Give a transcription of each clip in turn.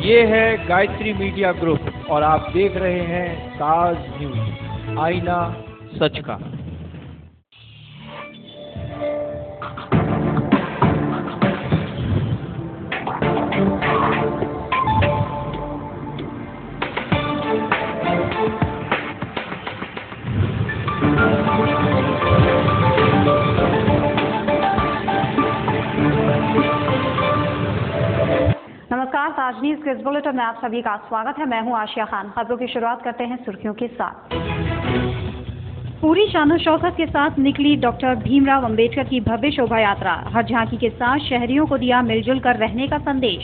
ये है Gayatri media group और आप देख रहे हैं ताज न्यूज, आईना सच का। नमस्कार, ताज न्यूज़ के इस बुलेटिन में आप सभी का स्वागत है। मैं हूं आशिया खान। खबरों की शुरुआत करते हैं सुर्खियों के साथ। पूरी शानो शौकत के साथ निकली डॉक्टर भीमराव अंबेडकर की भव्य शोभा यात्रा। हर झांकी के साथ शहरियों को दिया मिलजुल कर रहने का संदेश।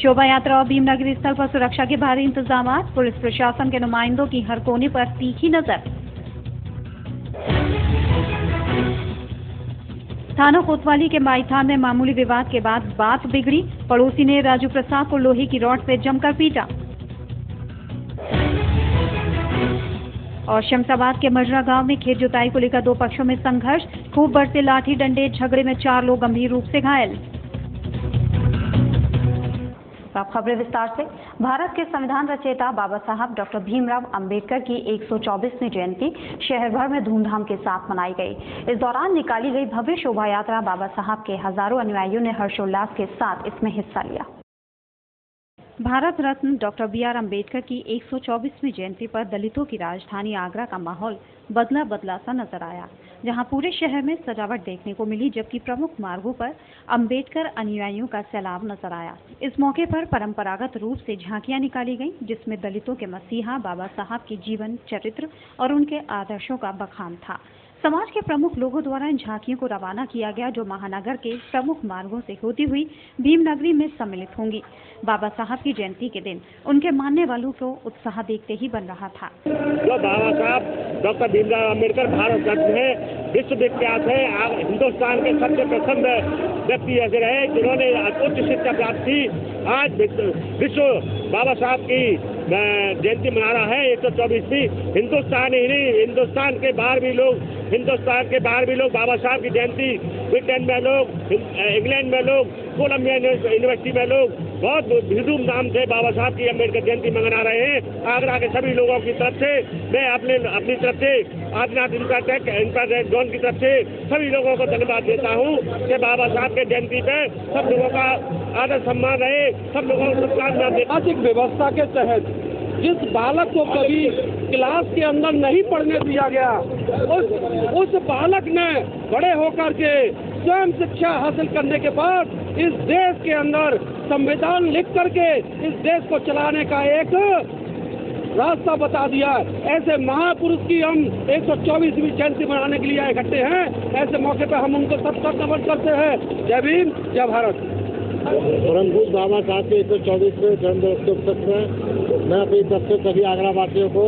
शोभा यात्रा और भीमनगरी स्थल पर सुरक्षा के भारी इंतजाम। पुलिस प्रशासन के नुमाइंदों की हर कोने पर तीखी नजर। थाना कोतवाली के माईथान में मामूली विवाद के बाद बात बिगड़ी। पड़ोसी ने राजू प्रसाद को लोहे की रॉड से जमकर पीटा। और शमशाबाद के मजरा गांव में खेत जुताई को लेकर दो पक्षों में संघर्ष। खूब बरसे लाठी डंडे, झगड़े में 4 लोग गंभीर रूप से घायल। अब खबरें विस्तार से। भारत के संविधान रचयिता बाबा साहब डॉक्टर भीमराव अंबेडकर की 124वीं जयंती शहर भर में धूमधाम के साथ मनाई गई। इस दौरान निकाली गई भव्य शोभा यात्रा बाबा साहब के हजारों अनुयायियों ने हर्षोल्लास के साथ इसमें हिस्सा लिया। Bharat Ratna doctor B.R. अंबेडकर की 124वीं जयंती पर दलितों की राजधानी आगरा का माहौल बदला सा नजर आया, जहां पूरे शहर में सजावट देखने को मिली, जबकि प्रमुख मार्गों पर अंबेडकर अनुयायियों का सैलाब नजर आया। इस मौके पर परंपरागत रूप से झांकियां निकाली गईं, जिसमें दलितों के मसीहा बाबा साहब के जीवन चरित्र और उनके आदर्शों का बखान था। समाज के प्रमुख लोगों द्वारा इन झांकियों को रवाना किया गया, जो महानगर के प्रमुख मार्गों से होती हुई भीमनगरी में सम्मिलित होंगी। बाबा साहब की जयंती के दिन उनके मानने वालों को उत्साह देखते ही बन रहा था। जो बाबा साहब डॉक्टर भीमराव अंबेडकर भारत रत्न है, विश्व विख्यात है, हिंदुस्तान के सबसे प्रथम व्यक्ति ऐसे रहे जिन्होंने उच्च शिक्षा प्राप्त की। आज विश्व बाबा साहब की जयंती मना रहा है 124वीं। हिंदुस्तान ही नहीं, हिंदुस्तान के बाहर भी लोग बाबा साहब की जयंती, ब्रिटेन में लोग, इंग्लैंड में लोग, कोलंबिया यूनिवर्सिटी में लोग बहुत धूमधाम से बाबा साहब की अम्बेडकर जयंती मना रहे हैं। आगरा के सभी लोगों की तरफ से मैं अपनी तरफ से आदिनाथ इंफ्रारेड जोन की तरफ से सभी लोगों को धन्यवाद देता हूँ कि बाबा साहब के जयंती पे सब लोगों का आदर सम्मान रहे, सब लोगों को शुभकामनाएं देता हूं। सामाजिक व्यवस्था के तहत जिस बालक को कभी क्लास के अंदर नहीं पढ़ने दिया गया, उस बालक ने बड़े होकर के स्वयं शिक्षा हासिल करने के बाद इस देश के अंदर संविधान लिख करके इस देश को चलाने का एक रास्ता बता दिया। ऐसे महापुरुष की हम 124वीं जयंती मनाने के लिए इकट्ठे हैं। ऐसे मौके पर हम उनको सत्कार नमन करते हैं। जय भीम, जय भारत। परम पूज्य बाबा साहब के 124वें जन्मदिवस के उपलक्ष्य में मैं अपनी तरफ से सभी आगरा वासियों को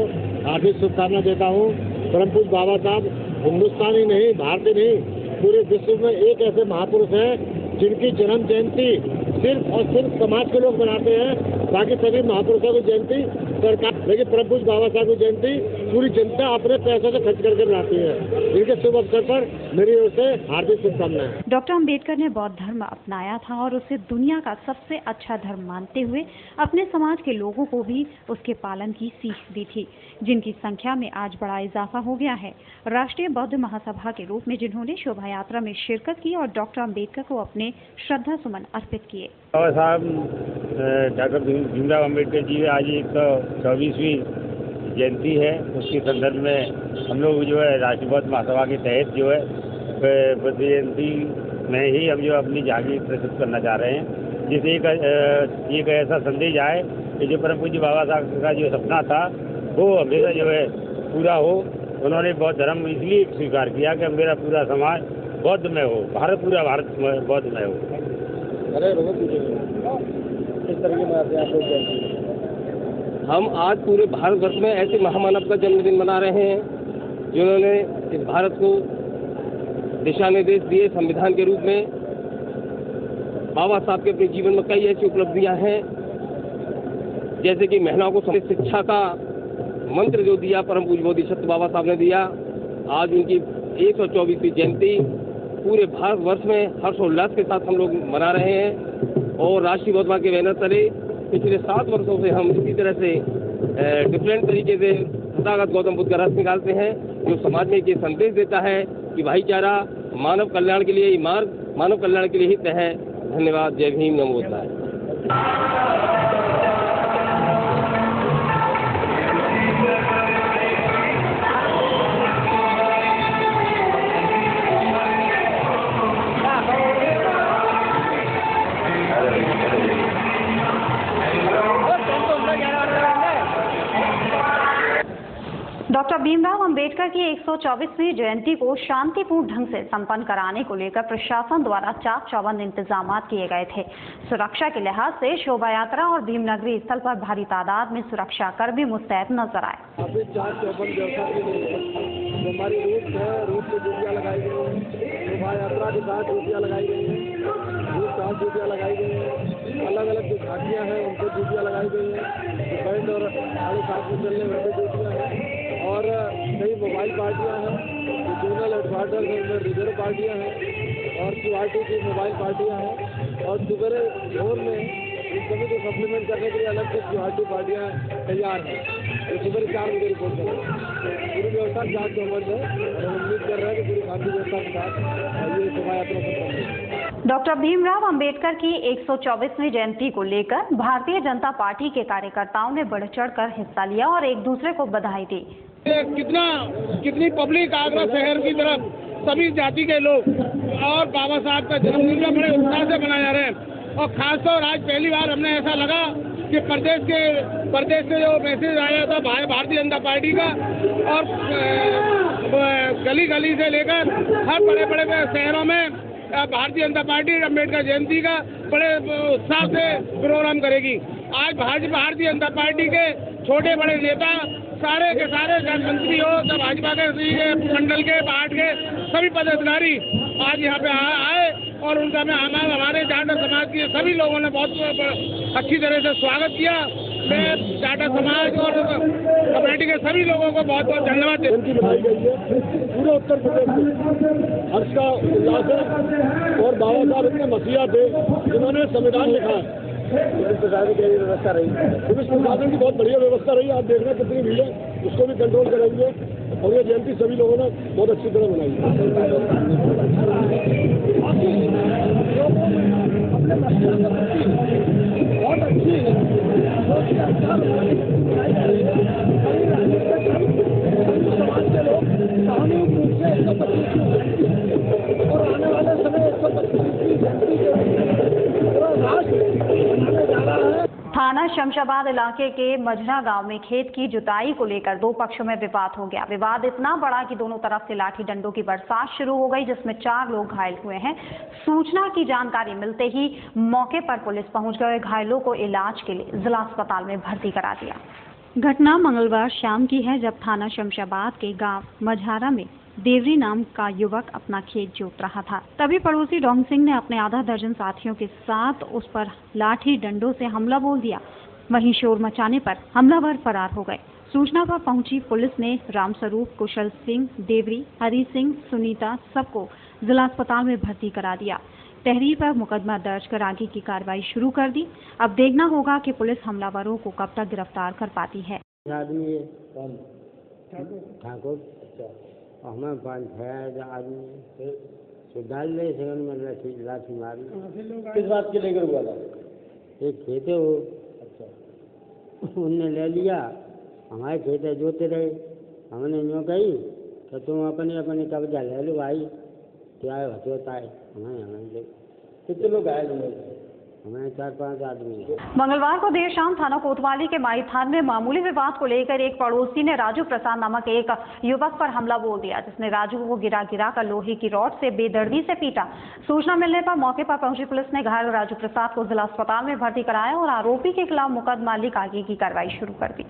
हार्दिक शुभकामनाएं देता हूँ। परम पूज्य बाबा साहब हिंदुस्तान ही नहीं, भारत ही नहीं, पूरे विश्व में एक ऐसे महापुरुष हैं जिनकी जन्म जयंती सिर्फ और सिर्फ समाज के लोग मनाते हैं। बाकी सभी महापुरुषों की जयंती सरकार, लेकिन परम पूज्य बाबा साहब की जयंती पूरी जनता अपने पैसों से खर्च करके मनाती है। इनके शुभ अवसर पर मेरी ओर से हार्दिक शुभकामनाएं। डॉक्टर अंबेडकर ने बौद्ध धर्म अपनाया था और उसे दुनिया का सबसे अच्छा धर्म मानते हुए अपने समाज के लोगों को भी उसके पालन की सीख दी थी, जिनकी संख्या में आज बड़ा इजाफा हो गया है। राष्ट्रीय बौद्ध महासभा के रूप में जिन्होंने शोभा यात्रा में शिरकत की और डॉक्टर अंबेडकर को अपने श्रद्धा सुमन अर्पित किए। बाबा साहब डॉक्टर भीमराव अंबेडकर जी आज 124वीं जयंती है, उसके संदर्भ में हम लोग जो है राष्ट्रीय बौद्ध महासभा के तहत जो है बुद्ध जयंती में ही हम जो अपनी झांकी प्रस्तुत करना चाह रहे हैं, जिससे एक ऐसा संदेश आए कि जो परम पूज्य बाबा साहब का जो सपना था वो हमेशा जो है पूरा हो। उन्होंने बौद्ध धर्म इसलिए स्वीकार किया कि मेरा पूरा समाज बौद्ध में हो, पूरा भारत बौद्ध में हो। इस तरीके में हम आज पूरे भारतवर्ष में ऐसे महामानव का जन्मदिन मना रहे हैं जिन्होंने इस भारत को दिशा निर्देश दिए संविधान के रूप में। बाबा साहब के अपने जीवन में कई ऐसी उपलब्धियां हैं, जैसे कि महिलाओं को शिक्षा का मंत्र जो दिया परम पूज्य बोधिसत्व बाबा साहब ने दिया। आज उनकी 124वीं जयंती पूरे भारतवर्ष में हर्षोल्लास के साथ हम लोग मना रहे हैं। और राष्ट्रीय गौतमा के बैनर तले पिछले 7 वर्षों से हम इसी तरह से डिफरेंट तरीके से तथागत गौतम बुद्ध का रथ निकालते हैं, जो समाज में ये संदेश देता है कि भाईचारा मानव कल्याण के लिए, मार्ग मानव कल्याण के लिए हित है। धन्यवाद। जय भीम, नमो बुद्धाय। डॉक्टर भीमराव अंबेडकर की 124वीं जयंती को शांतिपूर्ण ढंग से संपन्न कराने को लेकर प्रशासन द्वारा चाक चौबंद इंतजाम किए गए थे। सुरक्षा के लिहाज से शोभा यात्रा और भीमनगरी स्थल पर भारी तादाद में सुरक्षा कर्मी मुस्तैद नजर आए। अभी चाक चौबंद व्यवस्था की हमारी रूट है, रूट पे ड्यूटियाँ लगाई गई हैं, शोभा यात्रा के साथ ड्यूटियाँ लगाई गई हैं, रूट साथ ड्यूटियाँ लगाई गई हैं, अलग अलग जो घाटियाँ हैं उन पर ड्यूटियाँ लगाई गई हैं, बैंड और 7:30 में चलने वाली ड्यूटियाँ हैं, और कई मोबाइल पार्टियां हैं, जोनल हेडक्वार्टर है उनमें रिजर्व पार्टियां हैं और क्यूआरटी की मोबाइल पार्टियां हैं, और सुबह भोर में इन सभी को सप्लीमेंट करने के लिए अलग से क्यूआरटी पार्टियां तैयार हैं, जो सुबह 4 बजे रिपोर्ट करेंगे। पूरी व्यवस्था चाक चौबंद है और हम उम्मीद कर रहे हैं कि पूरी शांति व्यवस्था के साथ ये शोभा यात्रा संपन्न होगी। डॉक्टर भीमराव अंबेडकर की 124वीं जयंती को लेकर भारतीय जनता पार्टी के कार्यकर्ताओं ने बढ़ चढ़कर हिस्सा लिया और एक दूसरे को बधाई दी। कितनी पब्लिक आगरा शहर की तरफ सभी जाति के लोग और बाबा साहब का जन्मदिन का बड़े उत्साह से मनाया जा रहे हैं। और खासतौर आज पहली बार हमने ऐसा लगा कि प्रदेश से जो मैसेज आया था भारतीय जनता पार्टी का, और गली गली से लेकर हर बड़े बड़े शहरों में भारतीय जनता पार्टी अम्बेडकर जयंती का बड़े उत्साह से प्रोग्राम करेगी। आज भारतीय जनता पार्टी के छोटे बड़े नेता सारे के सारे मंत्री हो, सब भाजपा के मंडल के पार्ट के सभी पदाधिकारी आज यहाँ पे आए और उनका हमारे जाटव समाज के सभी लोगों ने बहुत अच्छी तरह से स्वागत किया। मैं जाटव समाज और कमेटी के सभी लोगों को बहुत बहुत धन्यवाद देता हूँ। पूरे उत्तर प्रदेश में हर्ष का उल्लास है और बाबा साहब इतने मसीहा थे जिन्होंने संविधान लिखा है। पुलिस प्रशासन की व्यवस्था रही, पुलिस प्रशासन की बहुत बढ़िया व्यवस्था रही। आप देख रहे हैं कितनी भीड़ है, उसको भी कंट्रोल करेंगे और ये जयंती सभी लोगों ने बहुत अच्छी तरह मनाई बहुत अच्छी समाज के लोग सामूहिक रूप से 125 और आने वाले समय 125 जयंती के पूरा राष्ट्र मनाने जा रहा है। थाना शमशाबाद इलाके के मझरा गांव में खेत की जुताई को लेकर 2 पक्षों में विवाद हो गया। विवाद इतना बड़ा कि दोनों तरफ से लाठी डंडों की बरसात शुरू हो गई, जिसमें 4 लोग घायल हुए हैं। सूचना की जानकारी मिलते ही मौके पर पुलिस पहुंच गए, घायलों को इलाज के लिए जिला अस्पताल में भर्ती करा दिया। घटना मंगलवार शाम की है, जब थाना शमशाबाद के गांव मझारा में देवरी नाम का युवक अपना खेत जोत रहा था। तभी पड़ोसी डोंग सिंह ने अपने आधा दर्जन साथियों के साथ उस पर लाठी डंडों से हमला बोल दिया। वहीं शोर मचाने पर हमलावर फरार हो गए। सूचना पर पहुंची पुलिस ने रामस्वरूप, कुशल सिंह, देवरी, हरी सिंह, सुनीता सबको जिला अस्पताल में भर्ती करा दिया। तहरीर पर मुकदमा दर्ज कर आगे की कार्रवाई शुरू कर दी। अब देखना होगा कि पुलिस हमलावरों को कब तक गिरफ्तार कर पाती है। आदमी ठाकुर हमें 5-6 आदमी डाल ले में लाठी मारी। किस बात के लेकर हुआ था? एक खेते हो, अच्छा उनने ले लिया, हमारे खेते जोते रहे। हमने यूँ कही तो तुम अपने कब्जा ले लो भाई, क्या होता है हमें कितने लोग घायल हुए? हमें 4-5 आदमी। मंगलवार को देर शाम थाना कोतवाली के माई थान में मामूली विवाद को लेकर एक पड़ोसी ने राजू प्रसाद नामक एक युवक पर हमला बोल दिया, जिसने राजू को गिरा कर लोहे की रॉड से बेदर्दी से पीटा। सूचना मिलने पर मौके पर पहुंची पुलिस ने घायल राजू प्रसाद को जिला अस्पताल में भर्ती कराया और आरोपी के खिलाफ मुकदमा लिख आगे की कार्रवाई शुरू कर दी।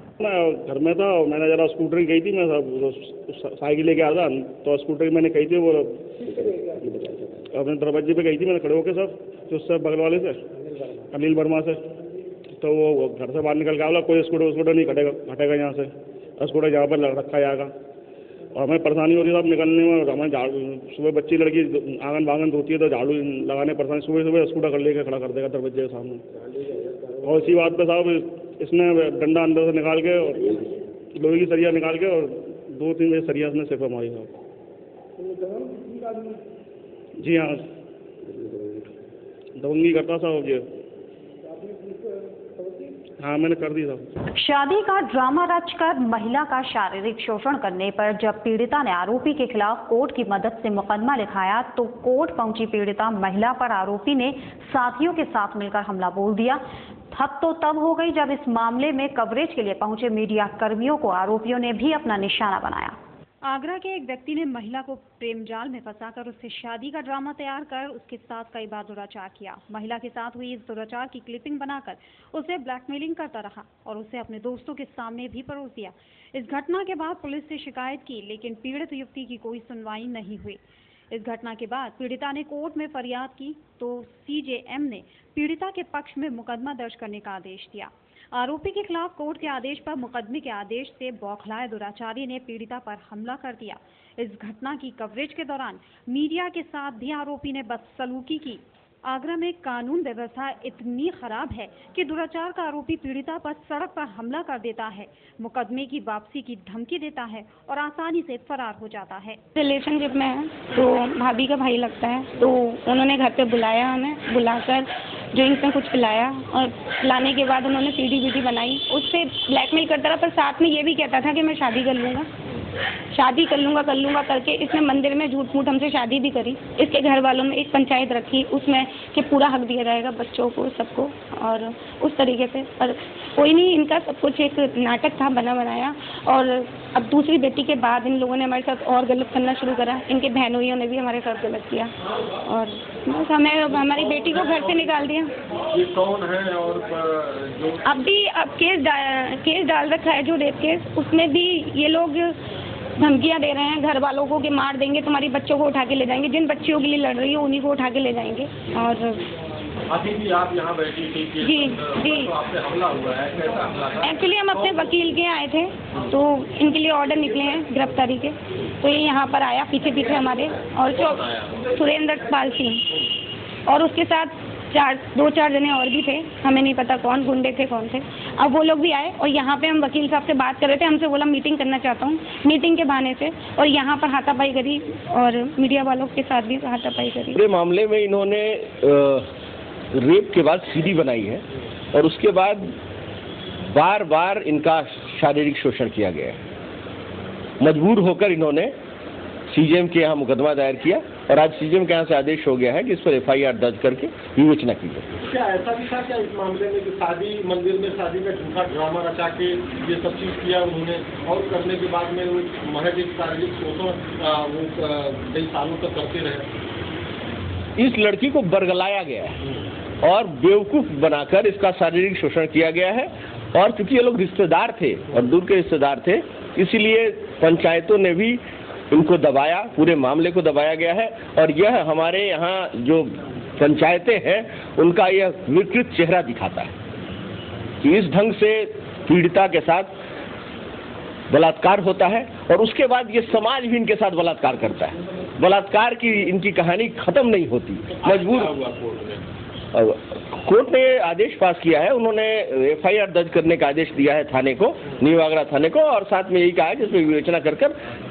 घर में था, मैंने जरा स्कूटर गई थी, मैं साइकिल लेके आया था तो स्कूटर मैंने कही थी, वो अपने दरवाजे पे गई थी, मैंने खड़े होकर सब उससे बगल वाले से अनिल वर्मा से, तो वो घर से बाहर निकल के बोला कोई स्कूटर नहीं हटेगा यहाँ से, स्कूटर जहाँ पर रखा जाएगा। और हमें परेशानी हो रही है साहब निकलने में। और हमें झाड़ू सुबह बच्ची लड़की आंगन बांगन धोती है तो झाड़ू लगाने परेशानी, सुबह सुबह स्कूटर कर लेकर खड़ा कर देगा दरवाजे के सामने। और इसी बात पे साहब इसने डंडा अंदर से निकाल के और लोहे की सरिया निकाल के और 2-3 बजे सरिया उसने सिर पर मारी साहब। जी हाँ, दबंगी करता साहब ये। हाँ मैंने कर दी साहब। शादी का ड्रामा रचकर महिला का शारीरिक शोषण करने पर जब पीड़िता ने आरोपी के खिलाफ कोर्ट की मदद से मुकदमा लिखाया तो कोर्ट पहुंची पीड़िता महिला पर आरोपी ने साथियों के साथ मिलकर हमला बोल दिया। हद तो तब हो गई जब इस मामले में कवरेज के लिए पहुंचे मीडिया कर्मियों को आरोपियों ने भी अपना निशाना बनाया। आगरा के एक व्यक्ति ने महिला को प्रेम जाल में फंसाकर उससे शादी का ड्रामा तैयार कर उसके साथ कई बार दुराचार किया। महिला के साथ हुई इस दुराचार की क्लिपिंग बनाकर उसे ब्लैकमेलिंग करता रहा और उसे अपने दोस्तों के सामने भी परोस दिया। इस घटना के बाद पुलिस से शिकायत की लेकिन पीड़ित युवती की कोई सुनवाई नहीं हुई। इस घटना के बाद पीड़िता ने कोर्ट में फरियाद की तो सीजेएम ने पीड़िता के पक्ष में मुकदमा दर्ज करने का आदेश दिया। आरोपी के खिलाफ कोर्ट के आदेश पर मुकदमे के आदेश से बौखलाए दुराचारी ने पीड़िता पर हमला कर दिया। इस घटना की कवरेज के दौरान मीडिया के साथ भी आरोपी ने बदसलूकी की। आगरा में कानून व्यवस्था इतनी खराब है कि दुराचार का आरोपी पीड़िता पर सड़क पर हमला कर देता है, मुकदमे की वापसी की धमकी देता है और आसानी से फरार हो जाता है। रिलेशनशिप में है तो भाभी का भाई लगता है, तो उन्होंने घर पे बुलाया, हमें बुलाकर ड्रिंक्स में कुछ पिलाया और पिलाने के बाद उन्होंने सीडी वीडी बनाई, उससे ब्लैकमेल करता रहा। पर साथ में ये भी कहता था कि मैं शादी कर लूँगा करके इसने मंदिर में झूठ मूठ हमसे शादी भी करी। इसके घर वालों ने एक पंचायत रखी उसमें कि पूरा हक दिया जाएगा बच्चों को, सबको, और उस तरीके से। पर कोई नहीं, इनका सब कुछ एक नाटक था बना बनाया। और अब दूसरी बेटी के बाद इन लोगों ने हमारे साथ और गलत करना शुरू करा। इनके बहनोइयों ने भी हमारे साथ गलत किया और बस हमें हमारी बेटी को घर से निकाल दिया। ये कौन है? और जो अब भी केस डाल रखा है जो रेप केस, उसमें भी ये लोग धमकियां दे रहे हैं घर वालों को कि मार देंगे, तुम्हारी बच्चों को उठा के ले जाएंगे। जिन बच्चियों के लिए लड़ रही हो उन्हीं को उठा के ले जाएंगे। और अभी भी आप यहाँ बैठी थी? जी तो आप पे हमला हुआ है, कैसा हमला था? एक्चुअली हम अपने वकील के आए थे तो इनके लिए ऑर्डर निकले हैं गिरफ्तारी के, तो ये यहाँ पर आया पीछे हमारे, और सुरेंद्र पाल सिंह और उसके साथ 2-4 जने और भी थे, हमें नहीं पता कौन गुंडे थे कौन थे। अब वो लोग भी आए और यहाँ पे हम वकील साहब से बात कर रहे थे, हमसे बोला मीटिंग करना चाहता हूँ, मीटिंग के बहाने से, और यहाँ पर हाथापाई करी और मीडिया वालों के साथ भी हाथापाई करी। पूरे मामले में इन्होंने रेप के बाद सीडी बनाई है और उसके बाद बार बार इनका शारीरिक शोषण किया गया है। मजबूर होकर इन्होंने सीजेएम के यहाँ मुकदमा दायर किया और आज सीजेएम के यहाँ से आदेश हो गया है कि इस पर एफआईआर दर्ज करके विवेचना की जाए। क्या ऐसा भी था क्या इस मामले में कि शादी मंदिर में शादी का झूठा ड्रामा रचा के ये सब चीज़ किया उन्होंने, और करने के बाद में वो महज एक शारीरिक शोषण वो कई सालों तक करते रहे? इस लड़की को बरगलाया गया है और बेवकूफ़ बनाकर इसका शारीरिक शोषण किया गया है। और चूंकि ये लोग रिश्तेदार थे और दूर के रिश्तेदार थे, इसीलिए पंचायतों ने भी इनको दबाया, पूरे मामले को दबाया गया है। और यह हमारे यहाँ जो पंचायतें हैं उनका यह विकृत चेहरा दिखाता है कि इस ढंग से पीड़िता के साथ बलात्कार होता है और उसके बाद ये समाज भी इनके साथ बलात्कार करता है। बलात्कार की इनकी कहानी खत्म नहीं होती। कोर्ट ने आदेश पास किया है, उन्होंने एफआईआर दर्ज करने का आदेश दिया है थाने को, न्यू आगरा थाने को, और साथ में यही कहा है जिसमें विवेचना कर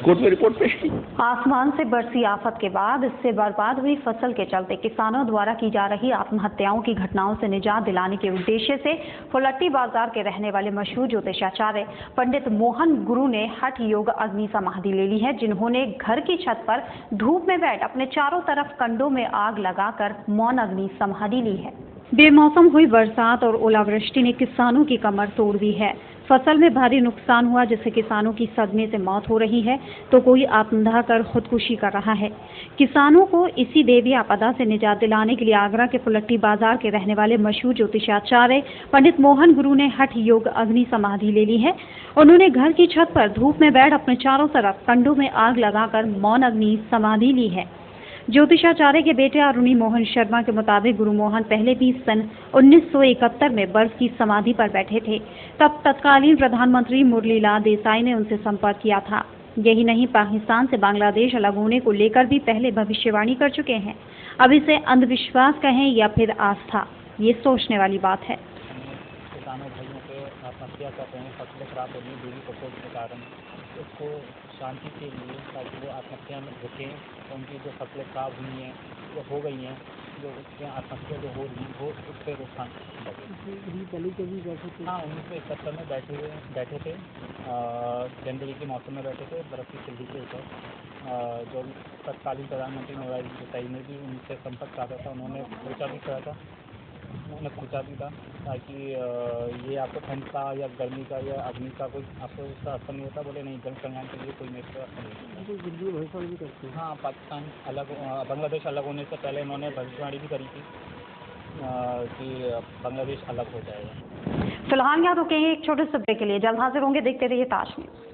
कोर्ट में रिपोर्ट पेश की। आसमान से बरसी आफत के बाद इससे बर्बाद हुई फसल के चलते किसानों द्वारा की जा रही आत्महत्याओं की घटनाओं से निजात दिलाने के उद्देश्य से फुलट्टी बाजार के रहने वाले मशहूर ज्योतिषाचार्य पंडित मोहन गुरु ने हठ योग अग्नि समाधि ले ली है, जिन्होंने घर की छत पर धूप में बैठ अपने चारों तरफ कंडों में आग लगाकर मौन अग्नि समाधि ली है। बेमौसम हुई बरसात और ओलावृष्टि ने किसानों की कमर तोड़ दी है। फसल में भारी नुकसान हुआ, जिससे किसानों की सदमे से मौत हो रही है तो कोई आत्मदाह कर खुदकुशी कर रहा है। किसानों को इसी देवी आपदा से निजात दिलाने के लिए आगरा के फुलट्टी बाजार के रहने वाले मशहूर ज्योतिषाचार्य पंडित मोहन गुरु ने हठ योग अग्नि समाधि ले ली है। उन्होंने घर की छत पर धूप में बैठ अपने चारों तरफ कंडों में आग लगाकर मौन अग्नि समाधि ली है। ज्योतिषाचार्य के बेटे अरुणी मोहन शर्मा के मुताबिक गुरु मोहन पहले भी सन 1971 में बर्फ की समाधि पर बैठे थे। तब तत्कालीन प्रधानमंत्री मुरलीलाल देसाई ने उनसे संपर्क किया था। यही नहीं, पाकिस्तान से बांग्लादेश अलग होने को लेकर भी पहले भविष्यवाणी कर चुके हैं। अब इसे अंधविश्वास कहें या फिर आस्था, ये सोचने वाली बात है। किसानों भाइयों के आत्महत्या कर रहे हैं, फसलें खराब हो रही दूरी प्रकोप के कारण, उसको शांति के लिए ताकि वो आत्महत्या में रुकें, उनकी जो फसलें खराब हुई हैं, जो हो गई हैं, जो उसके आत्महत्या जो हो रही वो उस पर रोकथाम लगे। हाँ, 1971 में बैठे थे, जनवरी के मौसम में बैठे थे बर्फ़ की सिल्ली के ऊपर। जो तत्कालीन प्रधानमंत्री नवाज शरीफ ने भी उनसे संपर्क साधा था, उन्होंने पूछा भी था ताकि ये आपको ठंड का या गर्मी का या अग्नि का कोई आपको उसका असर नहीं होता। बोले नहीं, जन कल्याण के लिए कोई नहीं असर नहीं होता। हाँ, पाकिस्तान अलग, बांग्लादेश अलग होने से पहले इन्होंने भविष्यवाणी भी करी थी कि बांग्लादेश अलग हो जाएगा। फिलहाल यहाँ रुकेंगे एक छोटे से ब्रेक के लिए, जल्द हाजिर होंगे। देखते रहिए ताज न्यूज़।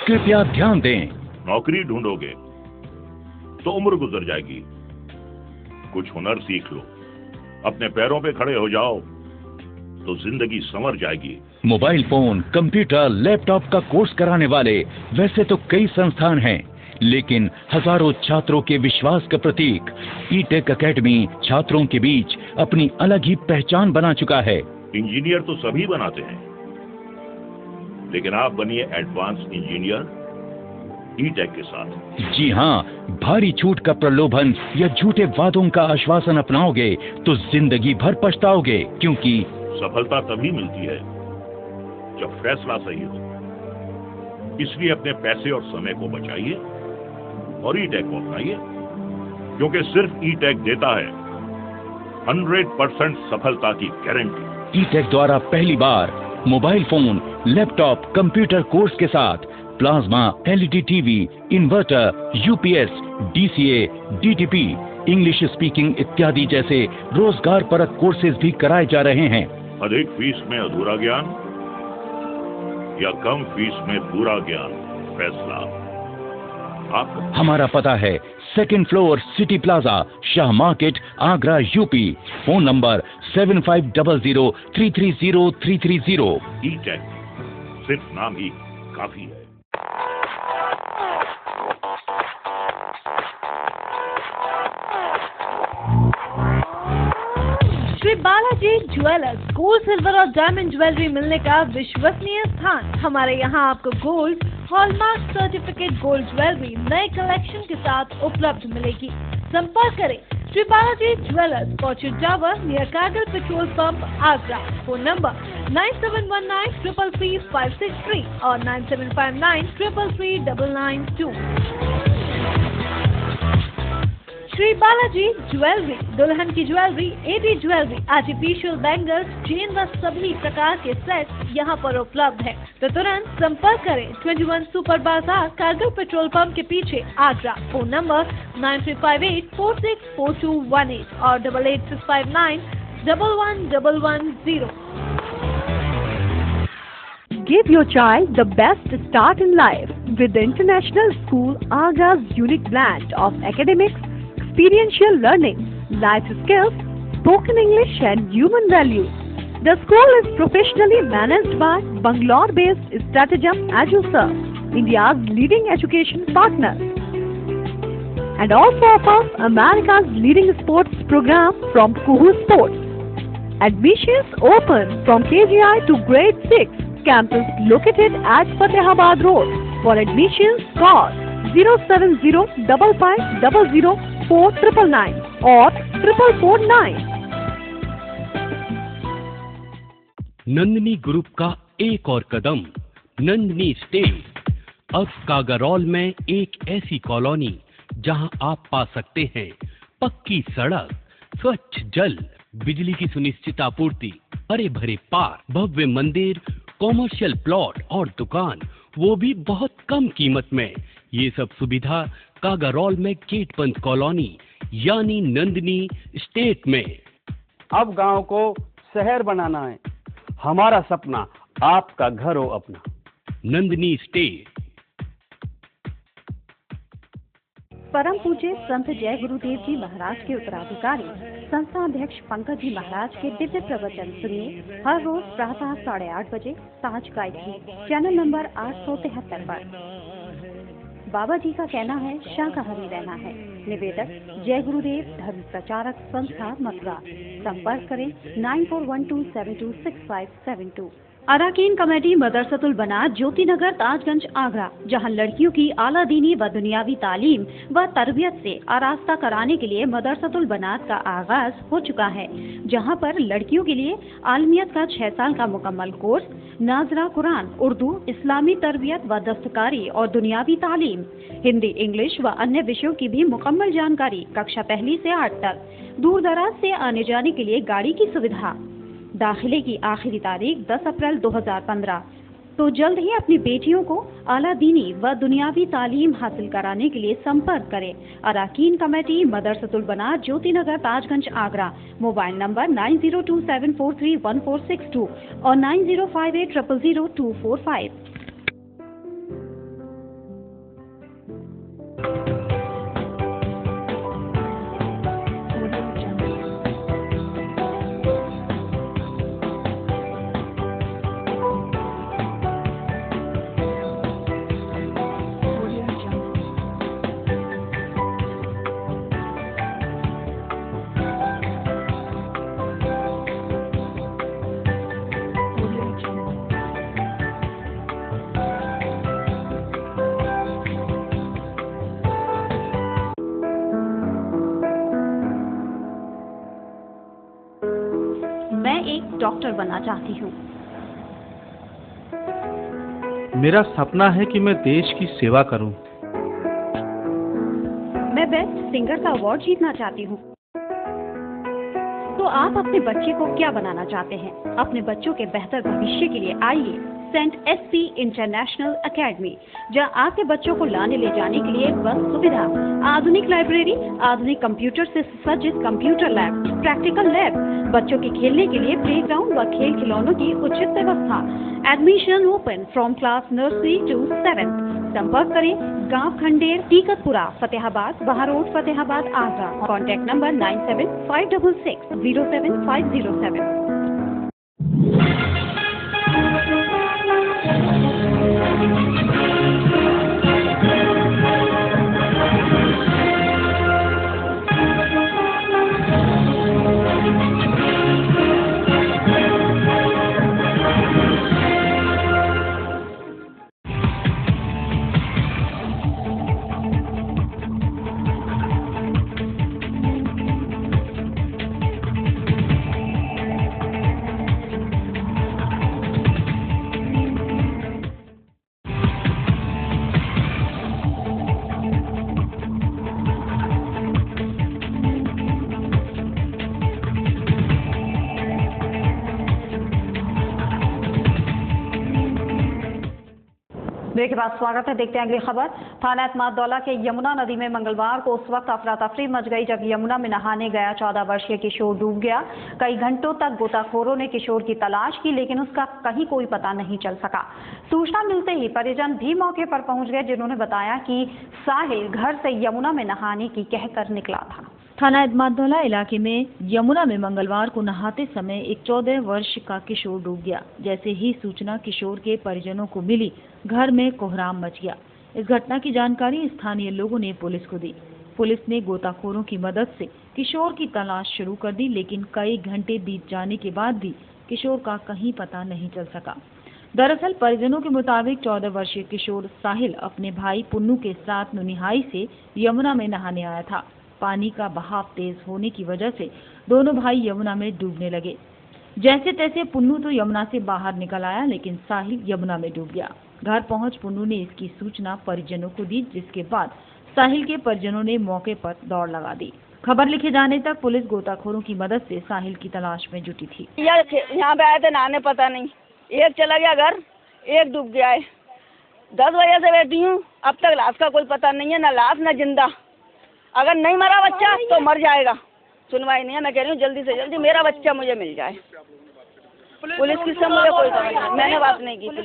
कृपया ध्यान दें, नौकरी ढूंढोगे तो उम्र गुजर जाएगी। कुछ हुनर सीख लो, अपने पैरों पे खड़े हो जाओ तो जिंदगी संवर जाएगी। मोबाइल फोन, कंप्यूटर, लैपटॉप का कोर्स कराने वाले वैसे तो कई संस्थान हैं, लेकिन हजारों छात्रों के विश्वास का प्रतीक ई-टेक एकेडमी छात्रों के बीच अपनी अलग ही पहचान बना चुका है। इंजीनियर तो सभी बनाते हैं, लेकिन आप बनिए एडवांस इंजीनियर ई-टेक के साथ। जी हाँ, भारी छूट का प्रलोभन या झूठे वादों का आश्वासन अपनाओगे तो जिंदगी भर पछताओगे, क्योंकि सफलता तभी मिलती है जब फैसला सही हो। इसलिए अपने पैसे और समय को बचाइए और ई-टेक को अपनाइए, क्योंकि सिर्फ ई-टेक देता है 100% सफलता की गारंटी। ई-टेक द्वारा पहली बार mobile phone, laptop, computer course के साथ plasma, LED TV, inverter, UPS, DCA, DTP, English speaking इत्यादि जैसे रोजगार परक कोर्सेज भी कराए जा रहे हैं। अधिक फीस में अधूरा ज्ञान या कम फीस में पूरा ज्ञान, फैसला आपका। हमारा पता है 2nd floor city plaza, Shah market, Agra, UP. Phone number 7500330330। E-Tech सिर्फ नाम ही काफी है। Shri Balaji jewellers, gold, silver और डायमंड ज्वेलरी मिलने का विश्वसनीय स्थान। हमारे यहाँ आपको gold, hallmark certificate gold jewellery नए कलेक्शन के साथ उपलब्ध मिलेगी। संपर्क करें Shri Balaji jewellers, Fortune tower near Kargil petrol pump, Agra. Phone number 9719333563 और 9759333992। श्री बालाजी ज्वेलरी, दुल्हन की jewellery, AD jewellery, artificial bangles, chain व सभी प्रकार के सेट यहाँ पर उपलब्ध है। तो तुरंत संपर्क करें 21 सुपर बाजार, कारगिल पेट्रोल पंप के पीछे, आगरा। फोन नंबर 9358464218 और 8865911110। Give your child the best start in life with the International School Agra's unique blend of academics, experiential learning, life skills, spoken English and human values. The school is professionally managed by Bangalore-based Stratagem EduServe, India's leading education partner, and also offers America's leading sports program from Kuhu Sports. Admissions open from KGI to grade 6. Campus located at Fatehabad Road. For admissions, call 07055004999 or 4449. Nandini group का एक और कदम, Nandini state. अब कागारौल में एक ऐसी colony जहां आप पा सकते हैं पक्की सड़क, स्वच्छ जल, बिजली की सुनिश्चित आपूर्ति, हरे भरे पार्क, भव्य मंदिर, कॉमर्शियल प्लॉट और दुकान, वो भी बहुत कम कीमत में। ये सब सुविधा कागारौल में गेटबंद कॉलोनी यानी नंदिनी स्टेट में। अब गांव को शहर बनाना है, हमारा सपना आपका घर हो अपना। नंदिनी स्टेट। परम पूज्य संत जय गुरुदेव जी महाराज के उत्तराधिकारी संस्था अध्यक्ष पंकज जी महाराज के दिव्य प्रवचन सुनिए हर रोज प्रातः 8:30 बजे साँझ गायत्री चैनल नंबर 873 पर। बाबा जी का कहना है शाकाहारी रहना है। निवेदक जय गुरुदेव धर्म प्रचारक संस्था मथुरा। संपर्क करें 9412726572। अराकीन कमेटी मदरसतुल बनात ज्योति नगर ताजगंज आगरा, जहां लड़कियों की आला दीनी व दुनियावी तालीम व तरबियत से आरास्ता कराने के लिए मदरसतुल बनात का आगाज हो चुका है, जहां पर लड़कियों के लिए आलमियत का 6 साल का मुकम्मल कोर्स, नाजरा कुरान, उर्दू, इस्लामी तरबियत व दस्तकारी और दुनियावी तालीम, हिंदी, इंग्लिश व अन्य विषयों की भी मुकम्मल जानकारी कक्षा 1 से 8 तक। दूर दराज से आने जाने के लिए गाड़ी की सुविधा। दाखिले की आखिरी तारीख 10 अप्रैल 2015। तो जल्द ही अपनी बेटियों को आला दीनी व दुनियावी तालीम हासिल कराने के लिए संपर्क करें। अराकीन कमेटी मदरसतुल बनात ज्योति नगर ताजगंज आगरा। मोबाइल नंबर 9027431462 और 9058000245। मैं एक डॉक्टर बनना चाहती हूँ। मेरा सपना है कि मैं देश की सेवा करूं। मैं बेस्ट सिंगर का अवार्ड जीतना चाहती हूँ। तो आप अपने बच्चे को क्या बनाना चाहते हैं? अपने बच्चों के बेहतर भविष्य के लिए आइए सेंट एसपी इंटरनेशनल एकेडमी, जहां आपके बच्चों को लाने ले जाने के लिए बस सुविधा, आधुनिक लाइब्रेरी, आधुनिक कंप्यूटर से सुसज्जित कंप्यूटर लैब, प्रैक्टिकल लैब, बच्चों के खेलने के लिए प्लेग्राउंड व खेल खिलौनों की उचित व्यवस्था। Admission open from class nursery to 7th। संपर्क करें गांव Khander, Tikatpura, Fatehabad, Baharod, Fatehabad, Agra. Contact number 9756607507। Break के बाद स्वागत है। देखते हैं अगली खबर। थाना एतमाद-दौला के यमुना नदी में मंगलवार को उस वक्त अफरा तफरी मच गई जब यमुना में नहाने गया 14 वर्षीय किशोर डूब गया। कई घंटों तक गोताखोरों ने किशोर की तलाश की, लेकिन उसका कहीं कोई पता नहीं चल सका। सूचना मिलते ही परिजन भी मौके पर पहुंच गए, जिन्होंने बताया कि साहिल घर से यमुना में नहाने की कहकर निकला था। थाना एतमाद-दौला इलाके में यमुना में मंगलवार को नहाते समय एक 14 वर्ष का किशोर डूब गया। जैसे ही सूचना किशोर के परिजनों को मिली, घर में कोहराम मच गया। इस घटना की जानकारी स्थानीय लोगों ने पुलिस को दी। पुलिस ने गोताखोरों की मदद से किशोर की तलाश शुरू कर दी, लेकिन कई घंटे बीत जाने के बाद भी किशोर का कहीं पता नहीं चल सका। दरअसल परिजनों के मुताबिक 14 वर्षीय किशोर साहिल अपने भाई पुन्नू के साथ नुनिहाई से यमुना में नहाने आया था। पानी का बहाव तेज होने की वजह से दोनों भाई यमुना में डूबने लगे। जैसे तैसे पुन्नू तो यमुना से बाहर निकल आया, लेकिन साहिल यमुना में डूब गया। घर पहुंच पुन्नू ने इसकी सूचना परिजनों को दी, जिसके बाद साहिल के परिजनों ने मौके पर दौड़ लगा दी। खबर लिखे जाने तक पुलिस गोताखोरों की मदद से साहिल की तलाश में जुटी थी। यहाँ पे आए थे नहाने, पता नहीं, एक चला गया घर, एक डूब गया है। 10 बजे से बैठी हूँ, अब तक लाश का कोई पता नहीं है, ना लाश ना जिंदा। अगर नहीं मरा बच्चा तो मर जाएगा, सुनवाई नहीं है। मैं कह रही हूँ जल्दी से जल्दी मेरा बच्चा मुझे मिल जाए। पुलिस की से मुझे कोई समझ नहीं, मैंने बात नहीं की पुलिस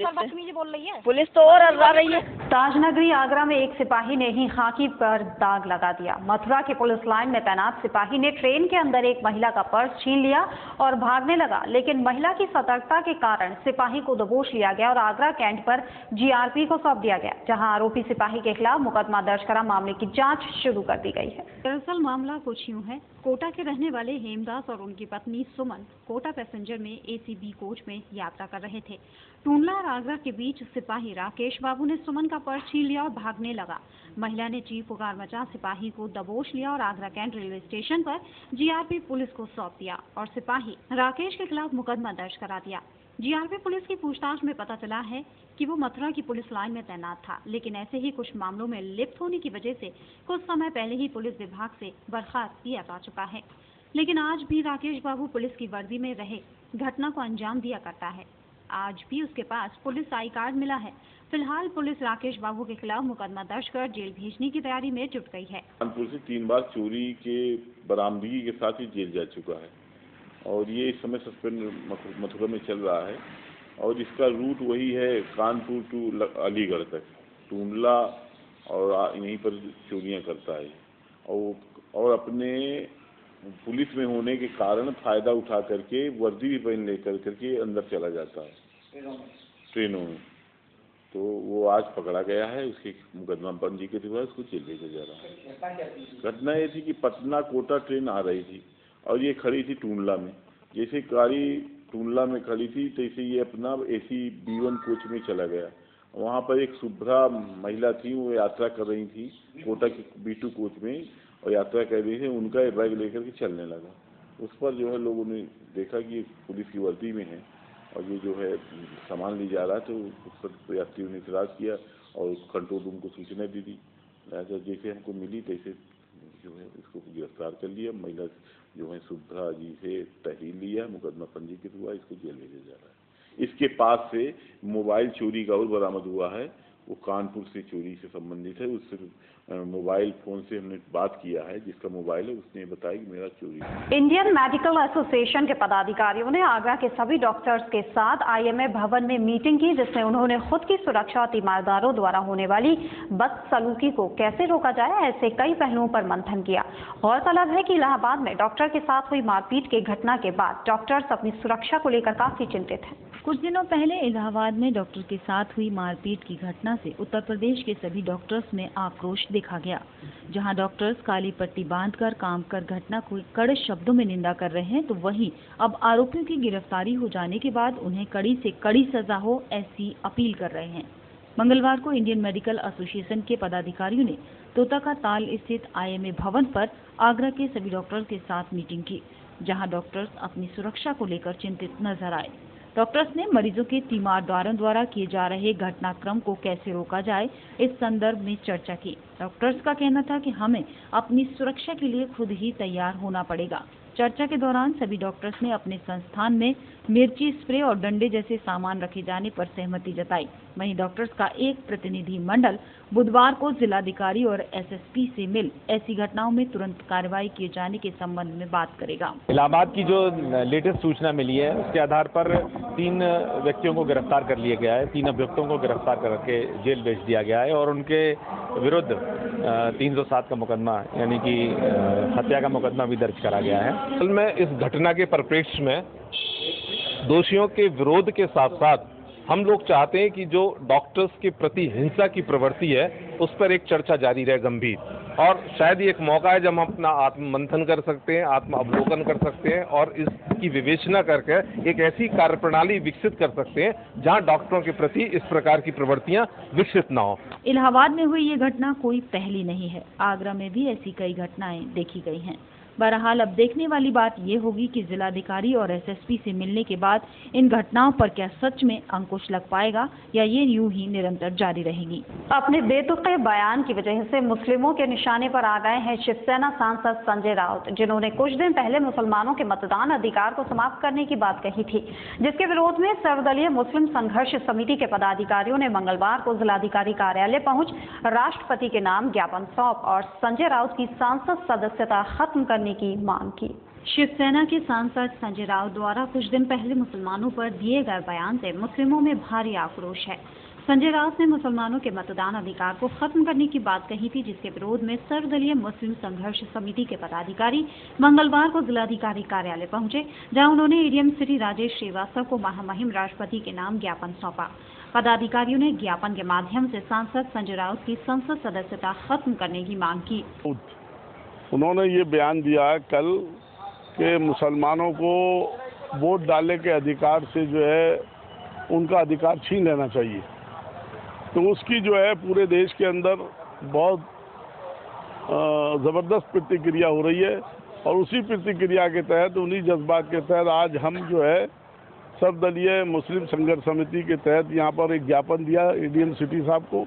से। पुलिस तो और हर्रा रही है। ताजनगरी आगरा में एक सिपाही ने ही खाकी पर दाग लगा दिया। मथुरा के पुलिस लाइन में तैनात सिपाही ने ट्रेन के अंदर एक महिला का पर्स छीन लिया और भागने लगा, लेकिन महिला की सतर्कता के कारण सिपाही को दबोच लिया गया और आगरा कैंट पर जीआरपी को सौंप दिया गया, जहां आरोपी सिपाही के खिलाफ मुकदमा दर्ज करा मामले की जाँच शुरू कर दी गई है। दरअसल मामला कुछ यूँ है। कोटा के रहने वाले हेमदास और उनकी पत्नी सुमन कोटा पैसेंजर में एसीबी कोच में यात्रा कर रहे थे। टूंडला और आगरा के बीच सिपाही राकेश बाबू ने सुमन का पर्स छीन लिया और भागने लगा। महिला ने चीख पुकार मचा सिपाही को दबोच लिया और आगरा कैंट रेलवे स्टेशन पर जीआरपी पुलिस को सौंप दिया और सिपाही राकेश के खिलाफ मुकदमा दर्ज करा दिया। जीआरपी पुलिस की पूछताछ में पता चला है कि वो मथुरा की पुलिस लाइन में तैनात था, लेकिन ऐसे ही कुछ मामलों में लिप्त होने की वजह से कुछ समय पहले ही पुलिस विभाग से बर्खास्त किया जा चुका है। लेकिन आज भी राकेश बाबू पुलिस की वर्दी में रहे घटना को अंजाम दिया करता है। आज भी उसके पास पुलिस आई कार्ड मिला है। फिलहाल पुलिस राकेश बाबू के खिलाफ मुकदमा दर्ज कर जेल भेजने की तैयारी में जुट गई है। कानपुर से 3 बार चोरी के बरामदगी के साथ ही जेल जा चुका है और ये इस समय सस्पेंड मथुरा में चल रहा है और इसका रूट वही है कानपुर टू अलीगढ़ तक, टूंडला और यहीं पर चोरियां करता है और अपने पुलिस में होने के कारण फ़ायदा उठा करके वर्दी भी पहन लेकर करके अंदर चला जाता है ट्रेनों में। तो वो आज पकड़ा गया है, उसके मुकदमा पंजी के द्वारा उसको जेल भेजा जा रहा है। घटना ये थी कि पटना कोटा ट्रेन आ रही थी और ये खड़ी थी टूंडला में। जैसे गाड़ी टूंडला में खड़ी थी तैसे ये अपना एसी B1 कोच में चला गया। वहाँ पर एक शुभ्रा महिला थी, वो यात्रा कर रही थी कोटा की B2 कोच में और यात्रा कर रही थी। उनका बैग लेकर के चलने लगा। उस पर जो है लोगों ने देखा कि पुलिस की वर्दी में है और ये जो है सामान ले जा रहा है, तो उस पर यात्रियों ने इतराज़ किया और कंट्रोल रूम को सूचना दी थी। जैसे हमको मिली तैसे जो है इसको गिरफ्तार कर लिया। महिला जो है शुभ्रा जी से तहरीर लिया, मुकदमा पंजी के हुआ, इसको जेल भेजा जा रहा है। इसके पास से मोबाइल चोरी का और बरामद हुआ है, वो कानपुर से चोरी से संबंधित है। उससे मोबाइल फोन से हमने बात किया है, जिसका मोबाइल है उसने बताया कि मेरा चोरी है। इंडियन मेडिकल एसोसिएशन के पदाधिकारियों ने आगरा के सभी डॉक्टर्स के साथ IMA भवन में मीटिंग की, जिसमें उन्होंने खुद की सुरक्षा और तीमारदारों द्वारा होने वाली बदसलूकी को कैसे रोका जाए, ऐसे कई पहलुओं पर मंथन किया। गौरतलब है कि इलाहाबाद में डॉक्टर के साथ हुई मारपीट की घटना के बाद डॉक्टर्स अपनी सुरक्षा को लेकर काफी चिंतित हैं। कुछ दिनों पहले इलाहाबाद में डॉक्टर के साथ हुई मारपीट की घटना से उत्तर प्रदेश के सभी डॉक्टर्स में आक्रोश देखा गया, जहां डॉक्टर्स काली पट्टी बांधकर काम कर घटना को कड़े शब्दों में निंदा कर रहे हैं, तो वहीं अब आरोपियों की गिरफ्तारी हो जाने के बाद उन्हें कड़ी से कड़ी सजा हो, ऐसी अपील कर रहे हैं। मंगलवार को इंडियन मेडिकल एसोसिएशन के पदाधिकारियों ने तोता का ताल स्थित IMA भवन पर आगरा के सभी डॉक्टर्स के साथ मीटिंग की, जहां डॉक्टर्स अपनी सुरक्षा को लेकर चिंतित नजर आए। डॉक्टर्स ने मरीजों के तीमारदारों द्वारा किए जा रहे घटनाक्रम को कैसे रोका जाए, इस संदर्भ में चर्चा की। डॉक्टर्स का कहना था कि हमें अपनी सुरक्षा के लिए खुद ही तैयार होना पड़ेगा। चर्चा के दौरान सभी डॉक्टर्स ने अपने संस्थान में मिर्ची स्प्रे और डंडे जैसे सामान रखे जाने पर सहमति जताई। वहीं डॉक्टर्स का एक प्रतिनिधि मंडल बुधवार को जिलाधिकारी और SSP से मिल ऐसी घटनाओं में तुरंत कार्रवाई किए जाने के संबंध में बात करेगा। इलाहाबाद की जो लेटेस्ट सूचना मिली है उसके आधार पर 3 व्यक्तियों को गिरफ्तार कर लिया गया है। 3 अभियुक्तों को गिरफ्तार करके जेल भेज दिया गया है और उनके विरुद्ध 307 का मुकदमा यानी कि हत्या का मुकदमा भी दर्ज करा गया है। असल में इस घटना के परिप्रेक्ष्य में दोषियों के विरोध के साथ साथ हम लोग चाहते हैं कि जो डॉक्टर्स के प्रति हिंसा की प्रवृत्ति है उस पर एक चर्चा जारी रहे गंभीर, और शायद ये एक मौका है जब हम अपना आत्म मंथन कर सकते हैं, आत्म अवलोकन कर सकते हैं और इसकी विवेचना करके एक ऐसी कार्यप्रणाली विकसित कर सकते हैं जहां डॉक्टरों के प्रति इस प्रकार की प्रवृत्तियां विकसित ना हो। इलाहाबाद में हुई ये घटना कोई पहली नहीं है। आगरा में भी ऐसी कई घटनाएं देखी गई हैं। बहरहाल अब देखने वाली बात ये होगी कि जिलाधिकारी और एसएसपी से मिलने के बाद इन घटनाओं पर क्या सच में अंकुश लग पाएगा या ये यूं ही निरंतर जारी रहेगी। अपने बेतुके बयान की वजह से मुस्लिमों के निशाने पर आ गए हैं शिवसेना सांसद संजय राउत, जिन्होंने कुछ दिन पहले मुसलमानों के मतदान अधिकार को समाप्त करने की बात कही थी, जिसके विरोध में सर्वदलीय मुस्लिम संघर्ष समिति के पदाधिकारियों ने मंगलवार को जिलाधिकारी कार्यालय पहुंच राष्ट्रपति के नाम ज्ञापन सौंप और संजय राउत की सांसद सदस्यता खत्म करने की मांग की। शिवसेना के सांसद संजय राउत द्वारा कुछ दिन पहले मुसलमानों पर दिए गए बयान से मुस्लिमों में भारी आक्रोश है। संजय राउत ने मुसलमानों के मतदान अधिकार को खत्म करने की बात कही थी, जिसके विरोध में सर्वदलीय मुस्लिम संघर्ष समिति के पदाधिकारी मंगलवार को जिलाधिकारी कार्यालय पहुंचे, जहां उन्होंने एडीएम सिटी राजेश श्रीवास्तव को महामहिम राष्ट्रपति के नाम ज्ञापन सौंपा। पदाधिकारियों ने ज्ञापन के माध्यम से सांसद संजय राउत की संसद सदस्यता खत्म करने की मांग की। उन्होंने ये बयान दिया कल कि मुसलमानों को वोट डालने के अधिकार से जो है उनका अधिकार छीन लेना चाहिए। तो उसकी जो है पूरे देश के अंदर बहुत ज़बरदस्त प्रतिक्रिया हो रही है और उसी प्रतिक्रिया के तहत, उन्हीं जज्बात के तहत आज हम जो है सर्वदलीय मुस्लिम संघर्ष समिति के तहत यहाँ पर एक ज्ञापन दिया एडीएम सिटी साहब को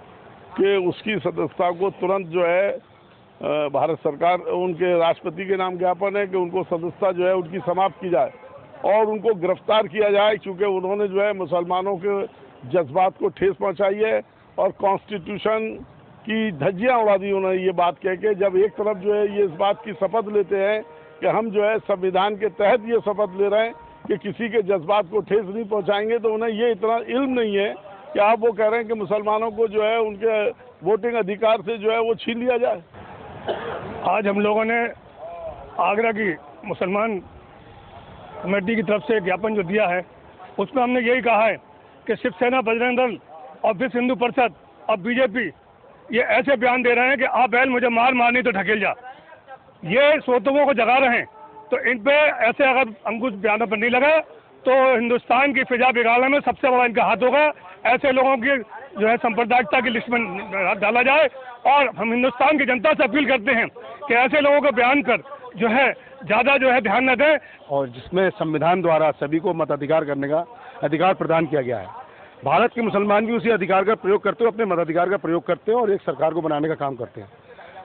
कि उसकी सदस्यता को तुरंत जो है भारत सरकार, उनके राष्ट्रपति के नाम ज्ञापन है कि उनको सदस्यता जो है उनकी समाप्त की जाए और उनको गिरफ्तार किया जाए, क्योंकि उन्होंने जो है मुसलमानों के जज्बात को ठेस पहुँचाई है और कॉन्स्टिट्यूशन की धज्जियाँ उड़ा दी उन्होंने ये बात कह के। जब एक तरफ जो है ये इस बात की शपथ लेते हैं कि हम जो है संविधान के तहत ये शपथ ले रहे हैं कि किसी के जज्बात को ठेस नहीं पहुंचाएंगे, तो उन्हें ये इतना इल्म नहीं है कि आप वो कह रहे हैं कि मुसलमानों को जो है उनके वोटिंग अधिकार से जो है वो छीन लिया जाए। आज हम लोगों ने आगरा की मुसलमान कमेटी की तरफ से ज्ञापन जो दिया है उसमें हमने यही कहा है कि शिवसेना, बजरंग दल और विश्व हिंदू परिषद और बीजेपी ये ऐसे बयान दे रहे हैं कि आप बैल मुझे मार नहीं तो ढकेल जा, ये सोतों को जगा रहे हैं। तो इन पे ऐसे अगर अंकुश बयानों पर नहीं लगा तो हिंदुस्तान की फिजा बिगाड़ने में सबसे बड़ा इनका हाथ होगा। ऐसे लोगों की जो है सांप्रदायिकता की लिस्ट में डाला जाए और हम हिंदुस्तान की जनता से अपील करते हैं कि ऐसे लोगों को बयान कर जो है ज़्यादा जो है ध्यान न दें। और जिसमें संविधान द्वारा सभी को मताधिकार करने का अधिकार प्रदान किया गया है। भारत के मुसलमान भी उसी अधिकार का प्रयोग करते हुए अपने मताधिकार का प्रयोग करते हैं और एक सरकार को बनाने का काम करते हैं।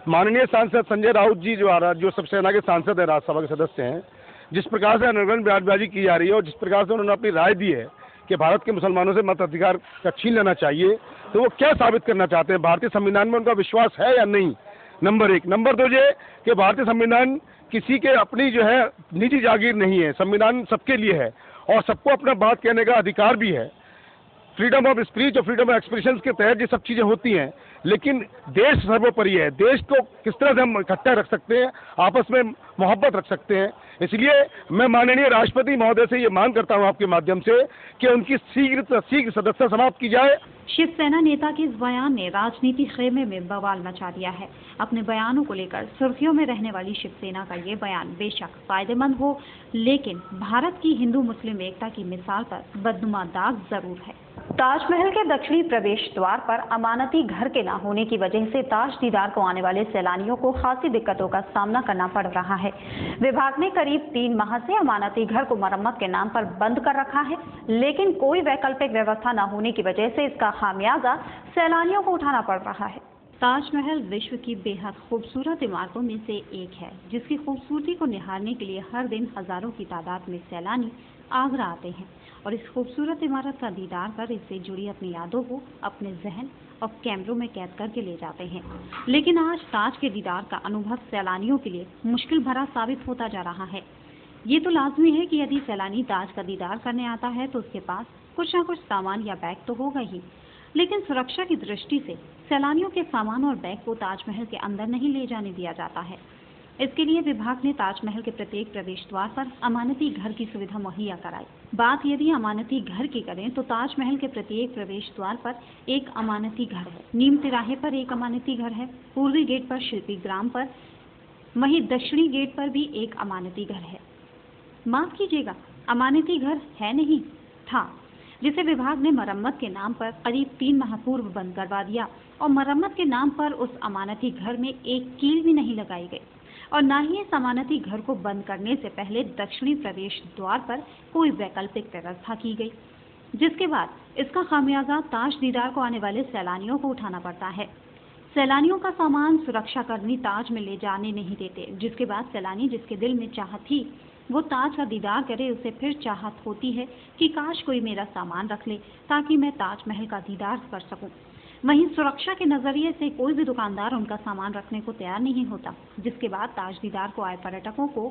माननीय सांसद संजय राउत जी जो शिवसेना के सांसद है, राज्यसभा के सदस्य हैं, जिस प्रकार से अनर्गल बयानबाजी की जा रही है और जिस प्रकार से उन्होंने अपनी राय दी है कि भारत के मुसलमानों से मताधिकार का छीन लेना चाहिए, तो वो क्या साबित करना चाहते हैं? भारतीय संविधान में उनका विश्वास है या नहीं, नंबर एक। नंबर दो ये कि भारतीय संविधान किसी के अपनी जो है निजी जागीर नहीं है, संविधान सबके लिए है और सबको अपना बात कहने का अधिकार भी है। फ्रीडम ऑफ स्पीच और फ्रीडम ऑफ एक्सप्रेशन के तहत ये सब चीज़ें होती हैं, लेकिन देश सर्वोपरि है। देश को किस तरह से हम इकट्ठा रख सकते हैं, आपस में मोहब्बत रख सकते हैं। इसलिए मैं माननीय राष्ट्रपति महोदय से ये मांग करता हूं आपके माध्यम से कि उनकी शीघ्र सदस्यता समाप्त की जाए। शिवसेना नेता के इस बयान ने राजनीति खेमे में बवाल मचा दिया है। अपने बयानों को लेकर सुर्खियों में रहने वाली शिवसेना का ये बयान बेशक फायदेमंद हो, लेकिन भारत की हिंदू मुस्लिम एकता की मिसाल पर बदनुमा दाग जरूर है। ताजमहल के दक्षिणी प्रवेश द्वार पर अमानती घर के न होने की वजह से ताज दीदार को आने वाले सैलानियों को खासी दिक्कतों का सामना करना पड़ रहा है। विभाग ने करीब 3 माह से अमानती घर को मरम्मत के नाम पर बंद कर रखा है, लेकिन कोई वैकल्पिक व्यवस्था न होने की वजह से इसका खामियाजा सैलानियों को उठाना पड़ रहा है। ताजमहल विश्व की बेहद खूबसूरत इमारतों में से एक है, जिसकी खूबसूरती को निहारने के लिए हर दिन हजारों की तादाद में सैलानी आगरा आते हैं और इस खूबसूरत इमारत का दीदार कर इससे जुड़ी अपनी यादों को अपने जहन और कैमरों में कैद करके ले जाते हैं। लेकिन आज ताज के दीदार का अनुभव सैलानियों के लिए मुश्किल भरा साबित होता जा रहा है। ये तो लाजमी है कि यदि सैलानी ताज का दीदार करने आता है तो उसके पास कुछ न कुछ सामान या बैग तो होगा ही, लेकिन सुरक्षा की दृष्टि से सैलानियों के सामान और बैग को ताजमहल के अंदर नहीं ले जाने दिया जाता है। इसके लिए विभाग ने ताजमहल के प्रत्येक प्रवेश द्वार पर अमानती घर की सुविधा मुहैया कराई। बात यदि अमानती घर की करें तो ताजमहल के प्रत्येक प्रवेश द्वार पर एक अमानती घर है, नीम तिराहे पर एक अमानती घर है, पूर्वी गेट पर शिल्पी ग्राम पर, वहीं दक्षिणी गेट पर भी एक अमानती घर है। माफ कीजिएगा, अमानती घर है नहीं था, जिसे विभाग ने मरम्मत के नाम पर करीब 3 माह पूर्व बंद करवा दिया और मरम्मत के नाम पर उस अमानती घर में एक कील भी नहीं लगाई गई। और न ही इस अमानती घर को बंद करने से पहले दक्षिणी प्रवेश द्वार पर कोई वैकल्पिक व्यवस्था की गई, जिसके बाद इसका खामियाजा ताज दीदार को आने वाले सैलानियों को उठाना पड़ता है। सैलानियों का सामान सुरक्षाकर्मी ताज में ले जाने नहीं देते, जिसके बाद सैलानी जिसके दिल में चाहत थी वो ताज का दीदार करे, उसे फिर चाहत होती है कि काश कोई मेरा सामान रख ले ताकि मैं ताजमहल का दीदार कर सकूं। वहीं सुरक्षा के नजरिए से कोई भी दुकानदार उनका सामान रखने को तैयार नहीं होता, जिसके बाद ताज दीदार को आए पर्यटकों को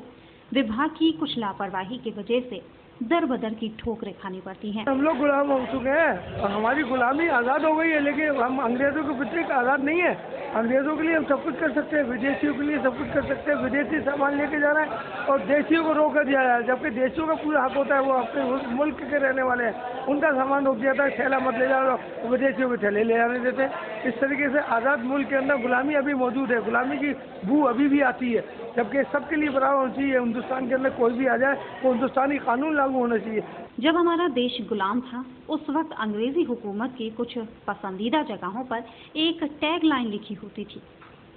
विभाग की कुछ लापरवाही की वजह से दर बदर की ठोकरें खानी पड़ती हैं। हम लोग गुलाम हो चुके हैं और हमारी गुलामी आज़ाद हो गई है, लेकिन हम अंग्रेजों के प्रति आज़ाद नहीं है। अंग्रेजों के लिए हम सब कुछ कर सकते हैं, विदेशियों के लिए सब कुछ कर सकते हैं। विदेशी सामान लेके जा रहा है और देशियों को रोक दिया है, जबकि देशियों का पूरा हक होता है, वो अपने मुल्क के रहने वाले हैं, उनका सामान रोक दिया था। थैला मत ले जाओ, विदेशियों के थैले ले जाने देते हैं। इस तरीके से आज़ाद मुल्क के अंदर गुलामी अभी मौजूद है, गुलामी की बू अभी भी आती है, जबकि सबके लिए बराबर होना चाहिए। हिंदुस्तान के अंदर कोई भी आ जाए वो हिंदुस्तानी कानून लागू होना चाहिए। जब हमारा देश गुलाम था उस वक्त अंग्रेजी हुकूमत की कुछ पसंदीदा जगहों पर एक टैग लाइन लिखी होती थी,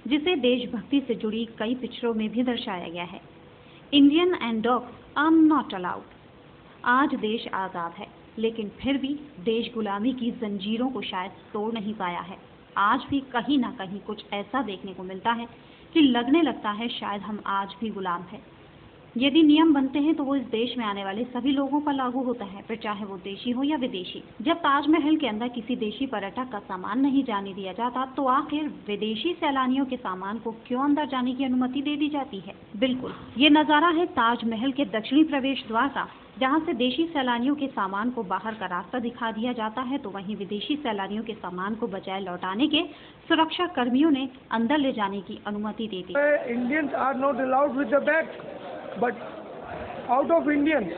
जिसे देशभक्ति से जुड़ी कई पिक्चरों में भी दर्शाया गया है। Indian and dogs are not allowed. आज देश आज़ाद है, लेकिन फिर भी देश गुलामी की जंजीरों को शायद तोड़ नहीं पाया है। आज भी कहीं ना कहीं कुछ ऐसा देखने को मिलता है कि लगने लगता है शायद हम आज भी गुलाम हैं। यदि नियम बनते हैं तो वो इस देश में आने वाले सभी लोगों पर लागू होता है, फिर चाहे वो देशी हो या विदेशी। जब ताजमहल के अंदर किसी देशी पर्यटक का सामान नहीं जाने दिया जाता, तो आखिर विदेशी सैलानियों के सामान को क्यों अंदर जाने की अनुमति दे दी जाती है? बिल्कुल, ये नज़ारा है ताजमहल के दक्षिणी प्रवेश द्वार का, जहाँ से देशी सैलानियों के सामान को बाहर का रास्ता दिखा दिया जाता है, तो वहीं विदेशी सैलानियों के सामान को बजाय लौटाने के सुरक्षा कर्मियों ने अंदर ले जाने की अनुमति दे दी। Indians are not allowed with the bag, but out of Indians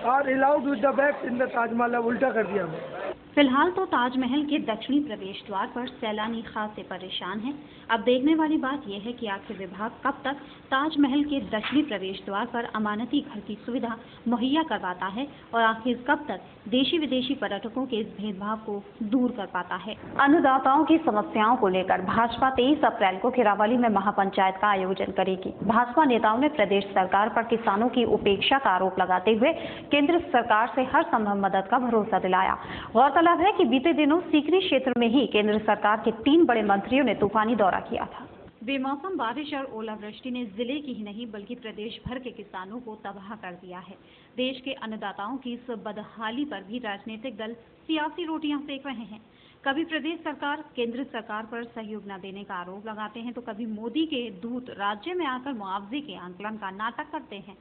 are allowed with the bags in the Taj Mahal। उल्टा कर दिया हमने। फिलहाल तो ताजमहल के दक्षिणी प्रवेश द्वार पर सैलानी खासे परेशान हैं। अब देखने वाली बात यह है कि आखिर विभाग कब तक ताजमहल के दक्षिणी प्रवेश द्वार पर अमानती घर की सुविधा मुहैया करवाता है और आखिर कब तक देशी विदेशी पर्यटकों के इस भेदभाव को दूर कर पाता है। अन्नदाताओं की समस्याओं को लेकर भाजपा 23 अप्रैल को खिरावाली में महापंचायत का आयोजन करेगी। भाजपा नेताओं ने प्रदेश सरकार पर किसानों की उपेक्षा का आरोप लगाते हुए केंद्र सरकार से हर संभव मदद का भरोसा दिलाया। गौरतलब है कि बीते दिनों सीकरी क्षेत्र में ही केंद्र सरकार के 3 बड़े मंत्रियों ने तूफानी दौरा किया था। बेमौसम बारिश और ओलावृष्टि ने जिले की ही नहीं बल्कि प्रदेश भर के किसानों को तबाह कर दिया है। देश के अन्नदाताओं की इस बदहाली पर भी राजनीतिक दल सियासी रोटियां सेक रहे हैं। कभी प्रदेश सरकार केंद्र सरकार पर सहयोग न देने का आरोप लगाते हैं, तो कभी मोदी के दूत राज्य में आकर मुआवजे के आंकलन का नाटक करते हैं।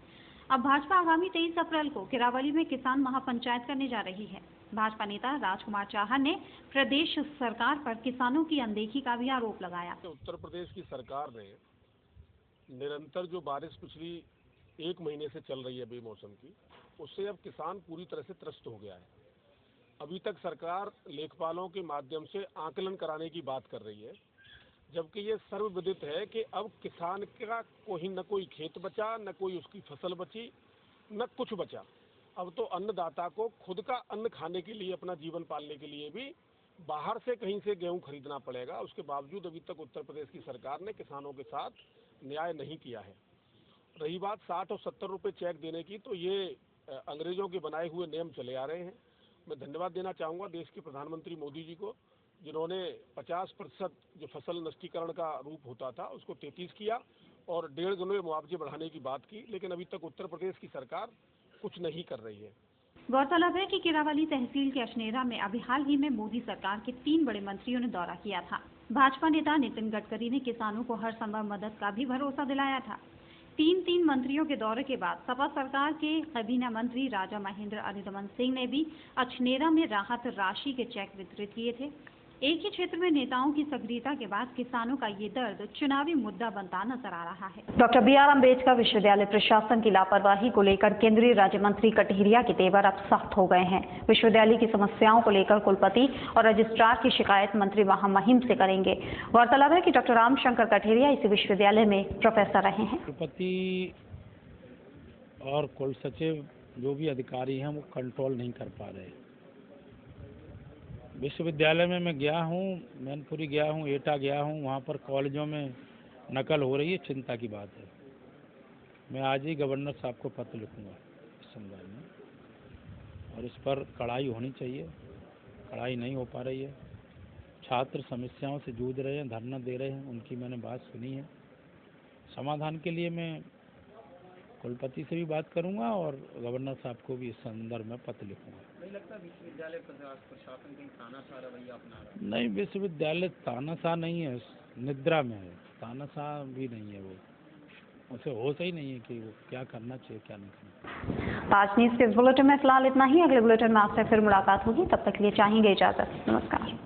अब भाजपा आगामी 23 अप्रैल को किरावली में किसान महापंचायत करने जा रही है। भाजपा नेता राजकुमार चाहर ने प्रदेश सरकार पर किसानों की अनदेखी का भी आरोप लगाया। उत्तर प्रदेश की सरकार ने निरंतर जो बारिश पिछली 1 महीने से चल रही है बेमौसम की, उससे अब किसान पूरी तरह से त्रस्त हो गया है। अभी तक सरकार लेखपालों के माध्यम से आकलन कराने की बात कर रही है, जबकि ये सर्वविदित है कि अब किसान का न कोई खेत बचा, न कोई उसकी फसल बची, न कुछ बचा। अब तो अन्नदाता को खुद का अन्न खाने के लिए, अपना जीवन पालने के लिए भी बाहर से कहीं से गेहूं खरीदना पड़ेगा। उसके बावजूद अभी तक उत्तर प्रदेश की सरकार ने किसानों के साथ न्याय नहीं किया है। रही बात 60 और 70 रुपये चेक देने की, तो ये अंग्रेजों के बनाए हुए नियम चले आ रहे हैं। मैं धन्यवाद देना चाहूँगा देश के प्रधानमंत्री मोदी जी को, जिन्होंने 50% जो फसल नष्टीकरण का रूप होता था उसको 33 किया और 1.5 गुने मुआवजे बढ़ाने की बात की, लेकिन अभी तक उत्तर प्रदेश की सरकार कुछ नहीं कर रही है। गौरतलब है कि किरावली तहसील के अशनेरा में अभी हाल ही में मोदी सरकार के 3 बड़े मंत्रियों ने दौरा किया था। भाजपा नेता नितिन गडकरी ने किसानों को हर संभव मदद का भी भरोसा दिलाया था। 3 मंत्रियों के दौरे के बाद सपा सरकार के कैबिनेट मंत्री राजा महेंद्र अरिदमन सिंह ने भी अछनेरा में राहत राशि के चेक वितरित किए थे। एक ही क्षेत्र में नेताओं की सक्रियता के बाद किसानों का ये दर्द चुनावी मुद्दा बनता नजर आ रहा है। डॉक्टर BR अम्बेडकर विश्वविद्यालय प्रशासन की लापरवाही को लेकर केंद्रीय राज्य मंत्री कटहिरिया के तेवर अब सख्त हो गए हैं। विश्वविद्यालय की समस्याओं को लेकर कुलपति और रजिस्ट्रार की शिकायत मंत्री महामहिम से करेंगे। गौरतलब है कि डॉक्टर रामशंकर कटहिरिया इसी विश्वविद्यालय में प्रोफेसर रहे हैं। कुलपति और कुल सचिव जो भी अधिकारी हैं वो कंट्रोल नहीं कर पा रहे। विश्वविद्यालय में मैं गया हूँ, मैनपुरी गया हूँ, एटा गया हूँ, वहाँ पर कॉलेजों में नकल हो रही है, चिंता की बात है। मैं आज ही गवर्नर साहब को पत्र लिखूंगा इस संदर्भ में, और इस पर कड़ाई होनी चाहिए। कड़ाई नहीं हो पा रही है। छात्र समस्याओं से जूझ रहे हैं, धरना दे रहे हैं, उनकी मैंने बात सुनी है। समाधान के लिए मैं कुलपति से भी बात करूंगा और गवर्नर साहब को भी इस संदर्भ में पत्र लिखूंगा। नहीं लगता विश्वविद्यालय प्रशासन कहीं तानाशाह रवैया अपना रहा है? नहीं, विश्वविद्यालय तानाशाह नहीं है, निद्रा में है। तानाशाह भी नहीं है, वो उसे होश ही नहीं है कि वो क्या करना चाहिए क्या नहीं करना। आज न्यूज़ के इस बुलेटिन में फिलहाल इतना ही। अगले बुलेटिन में आपसे फिर मुलाकात होगी, तब तक के लिए चाहेंगे इजाजत। नमस्कार।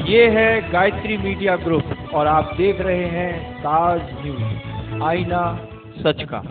ये है गायत्री मीडिया ग्रुप और आप देख रहे हैं ताज न्यूज, आईना सच का।